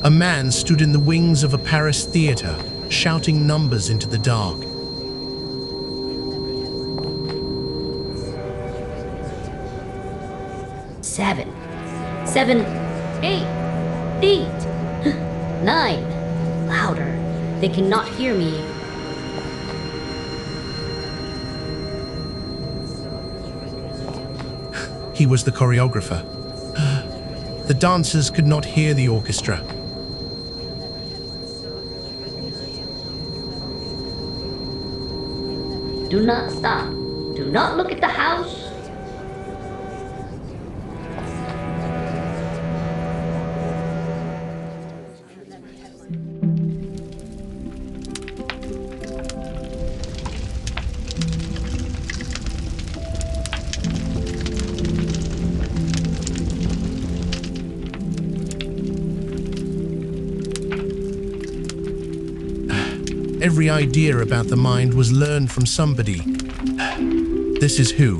A man stood in the wings of a Paris theater, shouting numbers into the dark. Seven, 8, 9. Louder. They cannot hear me. He was the choreographer. The dancers could not hear the orchestra. Do not stop. Do not look at the house. Every idea about the mind was learned from somebody. This is who.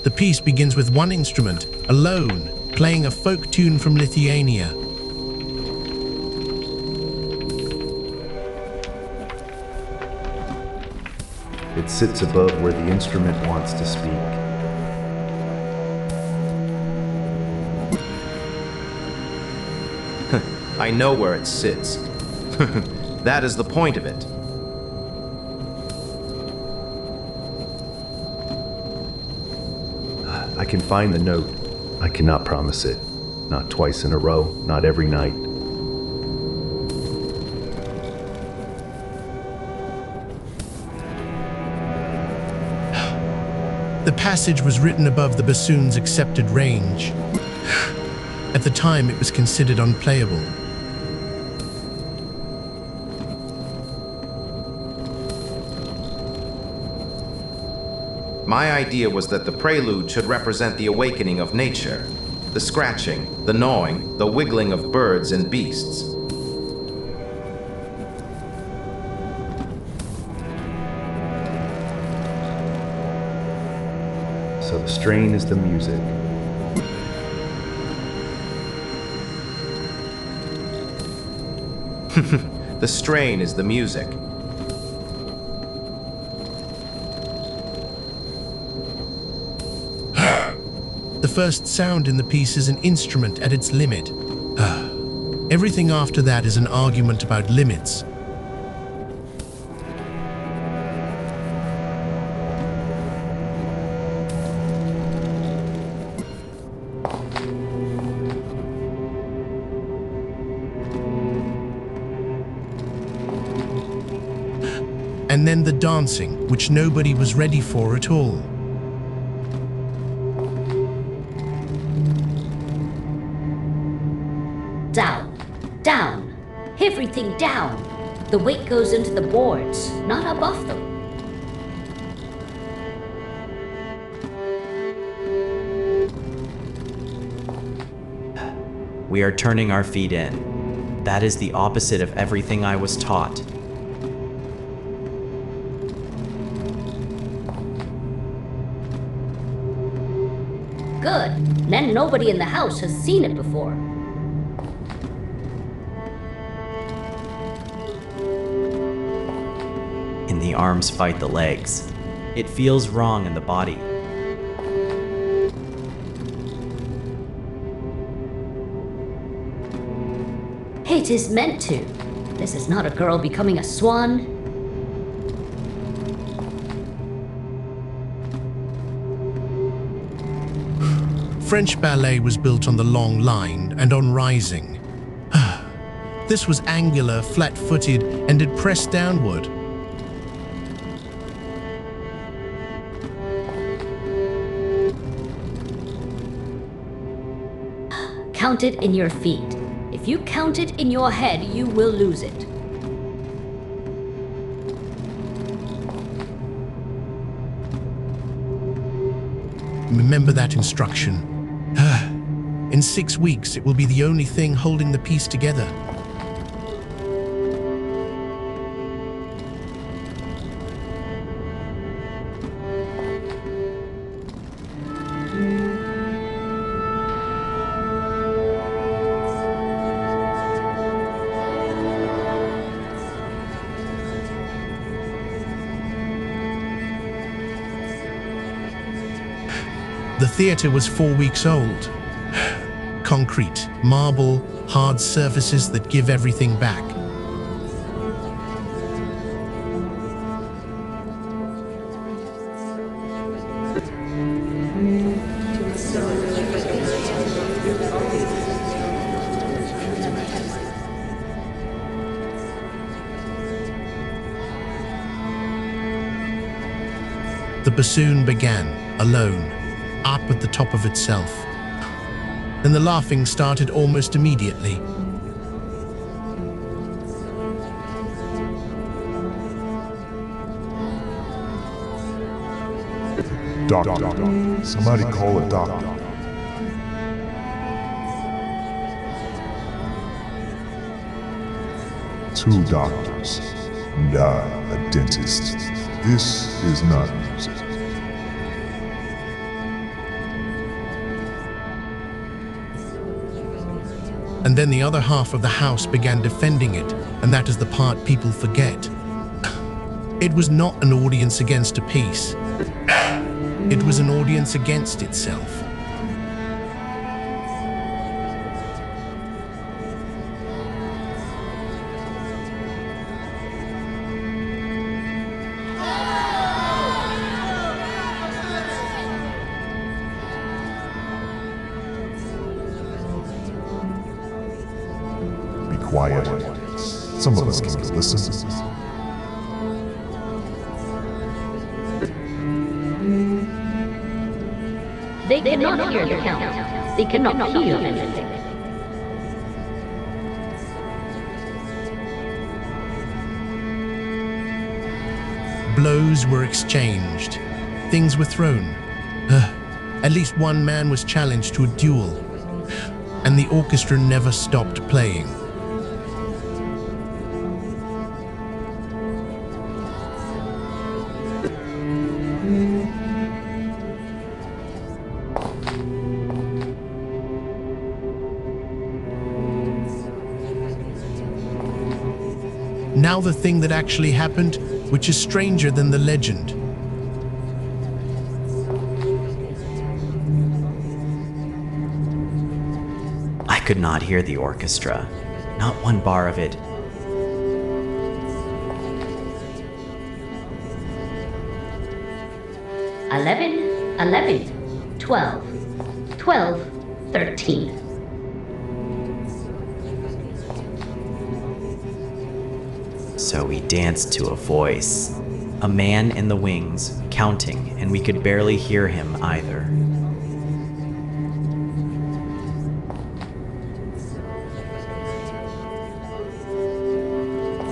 The piece begins with one instrument, alone, playing a folk tune from Lithuania. It sits above where the instrument wants to speak. I know where it sits. That is the point of it. I can find the note. I cannot promise it. Not twice in a row, not every night. The passage was written above the bassoon's accepted range. At the time, it was considered unplayable. My idea was that the prelude should represent the awakening of nature, the scratching, the gnawing, the wiggling of birds and beasts. So the strain is the music. The strain is the music. The first sound in the piece is an instrument at its limit. Everything after that is an argument about limits. And then the dancing, which nobody was ready for at all. Down, down, everything down. The weight goes into the boards, not above them. We are turning our feet in. That is the opposite of everything I was taught. Good. Then nobody in the house has seen it before. In the arms fight the legs. It feels wrong in the body. It is meant to. This is not a girl becoming a swan. French ballet was built on the long line and on rising. This was angular, flat-footed, and it pressed downward. Count it in your feet. If you count it in your head, you will lose it. Remember that instruction. In 6 weeks, it will be the only thing holding the piece together. The theater was 4 weeks old. Concrete, marble, hard surfaces that give everything back. The bassoon began, alone, up at the top of itself. Then the laughing started almost immediately. Doctor. Somebody call a doctor. Two doctors and a dentist. This is not music. And then the other half of the house began defending it, and that is the part people forget. It was not an audience against a piece. It was an audience against itself. Quiet. Some of us can listen. They cannot hear the count. They cannot hear anything. Blows were exchanged. Things were thrown. At least one man was challenged to a duel. And the orchestra never stopped playing. Now the thing that actually happened, which is stranger than the legend. I could not hear the orchestra, not one bar of it. $11, 12, 13. So we danced to a voice. A man in the wings, counting, and we could barely hear him either.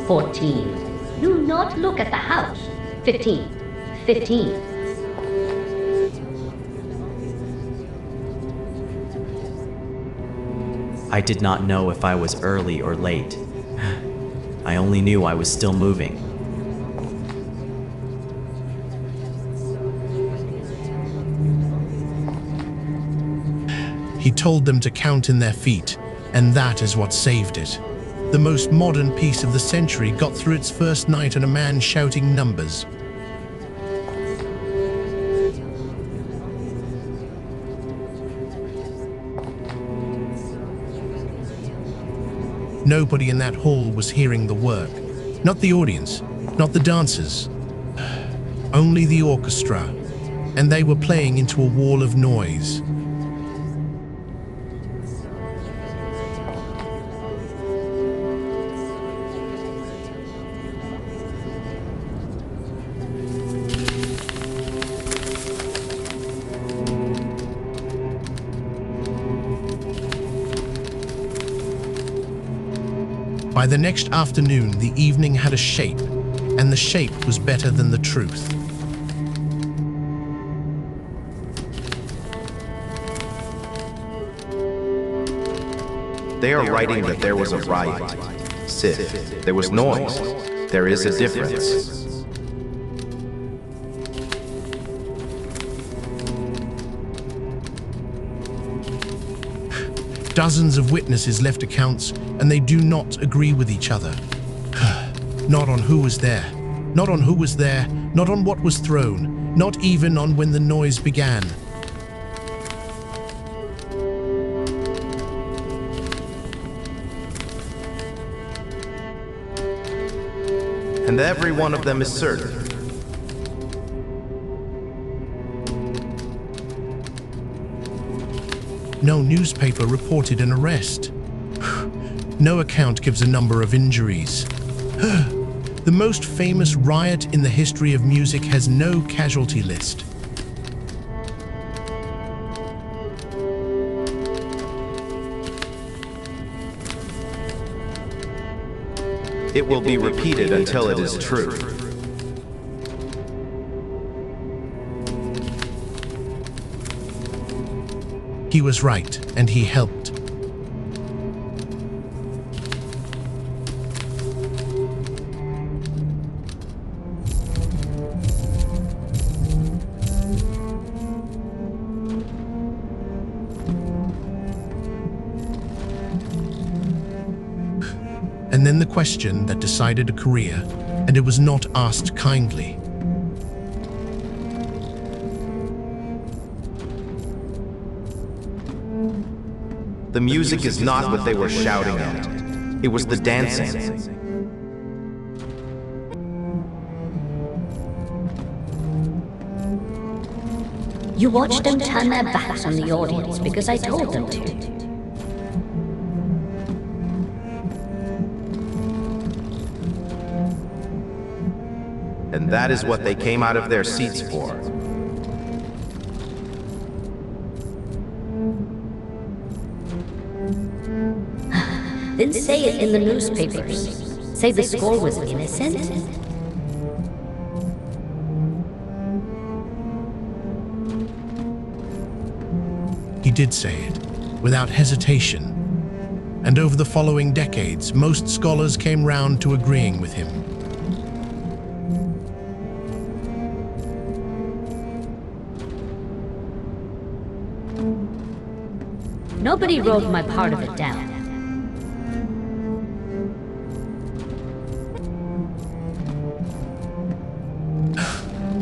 $14. Do not look at the house. $15. I did not know if I was early or late. I only knew I was still moving. He told them to count in their feet, and that is what saved it. The most modern piece of the century got through its first night on a man shouting numbers. Nobody in that hall was hearing the work. Not the audience, not the dancers. Only the orchestra. And they were playing into a wall of noise. By the next afternoon, the evening had a shape, and the shape was better than the truth. They are writing that there was a riot. Sith, there was noise. There is a difference. Dozens of witnesses left accounts, and they do not agree with each other. Not on who was there, not on who was there, not on what was thrown, not even on when the noise began. And every one of them is certain. No newspaper reported an arrest. No account gives a number of injuries. The most famous riot in the history of music has no casualty list. It will be repeated until it is true. He was right, and he helped. And then the question that decided a career, and it was not asked kindly. The music is not what they were shouting at. It was the dancing. You watched them turn their backs on the audience because I told them to. And that is what they came out of their seats for. Then say it in the newspapers. Say the score was innocent. He did say it, without hesitation. And over the following decades, most scholars came round to agreeing with him. Nobody wrote my part of it down.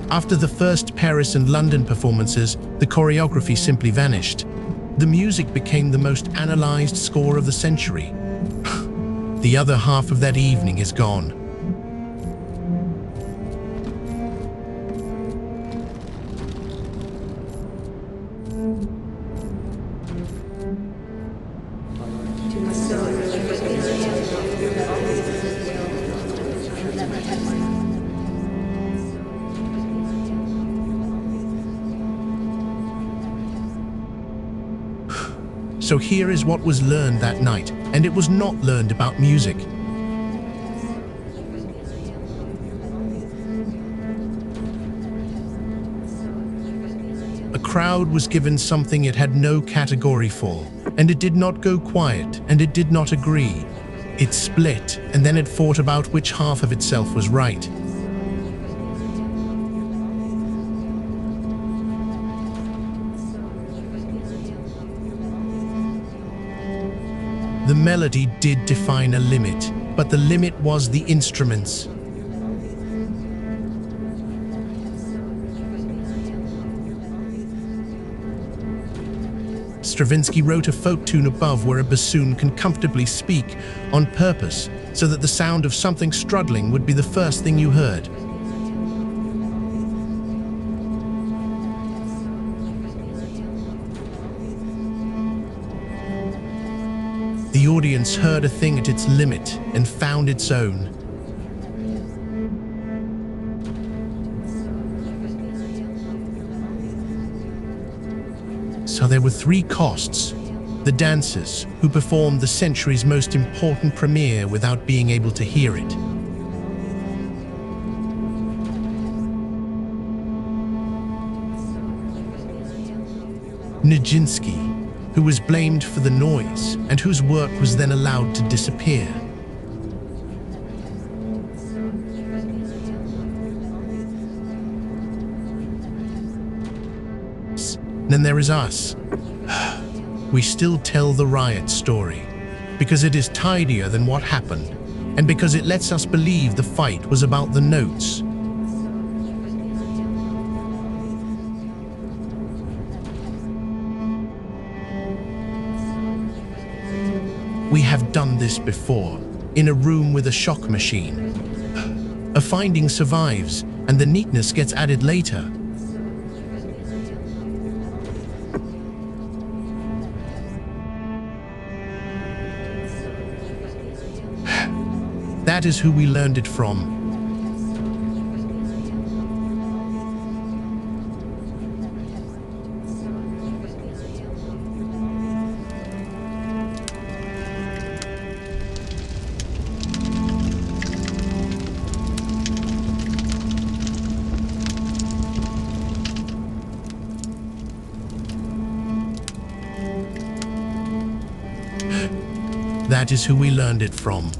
After the first Paris and London performances, the choreography simply vanished. The music became the most analyzed score of the century. The other half of that evening is gone. So here is what was learned that night, and it was not learned about music. A crowd was given something it had no category for, and it did not go quiet, and it did not agree. It split, and then it fought about which half of itself was right. The melody did define a limit, but the limit was the instruments. Stravinsky wrote a folk tune above where a bassoon can comfortably speak on purpose so that the sound of something struggling would be the first thing you heard. The audience heard a thing at its limit and found its own. So there were three costs. The dancers, who performed the century's most important premiere without being able to hear it. Nijinsky, who was blamed for the noise and whose work was then allowed to disappear. Then there is us. We still tell the riot story, because it is tidier than what happened, and because it lets us believe the fight was about the notes. We have done this before, in a room with a shock machine. A finding survives, and the neatness gets added later. That is who we learned it from. That is who we learned it from.